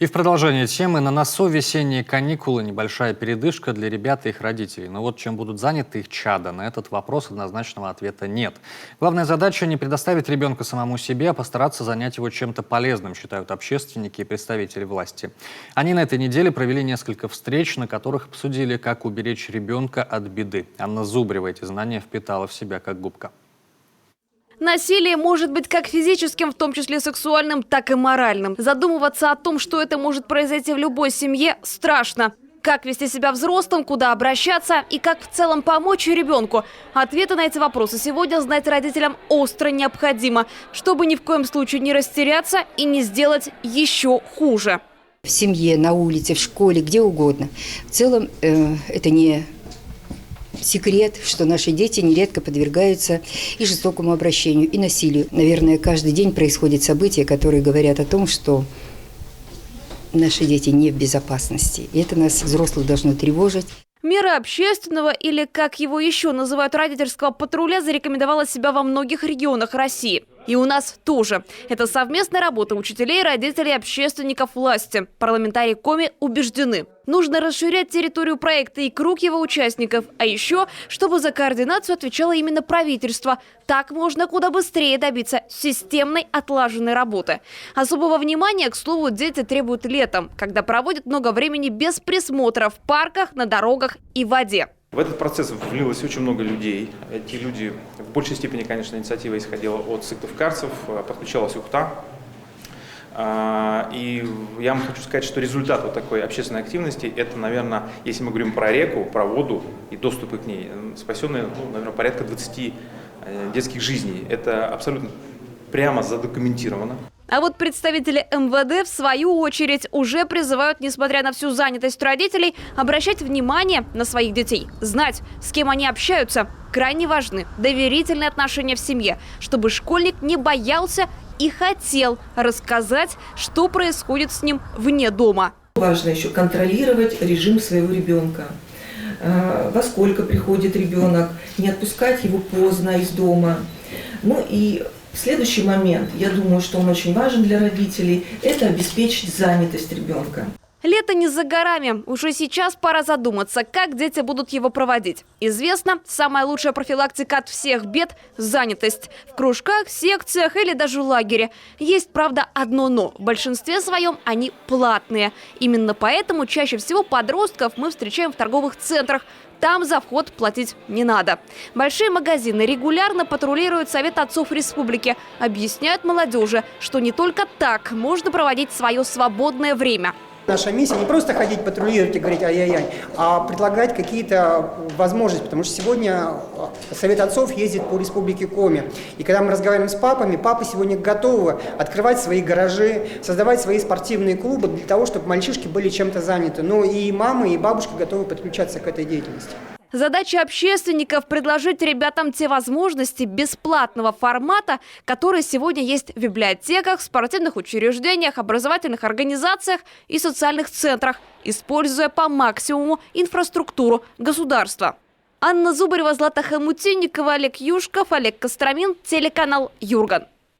И в продолжение темы на носу весенние каникулы, небольшая передышка для ребят и их родителей. Но вот чем будут заняты их чада, на этот вопрос однозначного ответа нет. Главная задача не предоставить ребенка самому себе, а постараться занять его чем-то полезным, считают общественники и представители власти. Они на этой неделе провели несколько встреч, на которых обсудили, как уберечь ребенка от беды. Анна Зубарева эти знания впитала в себя как губка. Насилие может быть как физическим, в том числе сексуальным, так и моральным. Задумываться о том, что это может произойти в любой семье, страшно. Как вести себя взрослым, куда обращаться и как в целом помочь ребенку? Ответы на эти вопросы сегодня знать родителям остро необходимо, чтобы ни в коем случае не растеряться и не сделать еще хуже. В семье, на улице, в школе, где угодно. В целом это не секрет, что наши дети нередко подвергаются и жестокому обращению, и насилию. Наверное, каждый день происходят события, которые говорят о том, что наши дети не в безопасности. И это нас, взрослых, должно тревожить. Меры общественного, или, как его еще называют, родительского патруля, зарекомендовала себя во многих регионах России. И у нас тоже. Это совместная работа учителей, родителей, общественников, власти. Парламентарии Коми убеждены. Нужно расширять территорию проекта и круг его участников. А еще, чтобы за координацию отвечало именно правительство. Так можно куда быстрее добиться системной отлаженной работы. Особого внимания, к слову, дети требуют летом, когда проводят много времени без присмотра в парках, на дорогах и в воде. В этот процесс влилось очень много людей. Эти люди, в большей степени, конечно, инициатива исходила от сыктывкарцев, подключалась Ухта. И я вам хочу сказать, что результат вот такой общественной активности, это, наверное, если мы говорим про реку, про воду и доступы к ней, спасенные, наверное, порядка 20 детских жизней. Это абсолютно прямо задокументировано. А вот представители МВД, в свою очередь, уже призывают, несмотря на всю занятость родителей, обращать внимание на своих детей. Знать, с кем они общаются, крайне важны. Доверительные отношения в семье, чтобы школьник не боялся и хотел рассказать, что происходит с ним вне дома. Важно еще контролировать режим своего ребенка. Во сколько приходит ребенок, не отпускать его поздно из дома. Ну и следующий момент, я думаю, что он очень важен для родителей, это обеспечить занятость ребенка. Лето не за горами. Уже сейчас пора задуматься, как дети будут его проводить. Известно, самая лучшая профилактика от всех бед – занятость. В кружках, секциях или даже лагере. Есть, правда, одно «но». В большинстве своем они платные. Именно поэтому чаще всего подростков мы встречаем в торговых центрах. Там за вход платить не надо. Большие магазины регулярно патрулируют Совет отцов республики. Объясняют молодежи, что не только так можно проводить свое свободное время. Наша миссия не просто ходить патрулировать и говорить ай-яй-яй, а предлагать какие-то возможности, потому что сегодня Совет отцов ездит по республике Коми. И когда мы разговариваем с папами, папы сегодня готовы открывать свои гаражи, создавать свои спортивные клубы для того, чтобы мальчишки были чем-то заняты. Но и мамы, и бабушки готовы подключаться к этой деятельности. Задача общественников – предложить ребятам те возможности бесплатного формата, которые сегодня есть в библиотеках, спортивных учреждениях, образовательных организациях и социальных центрах, используя по максимуму инфраструктуру государства. Анна Зубарева, Злата Хомутинникова, Олег Юшков, Олег Костромин, телеканал Юрган.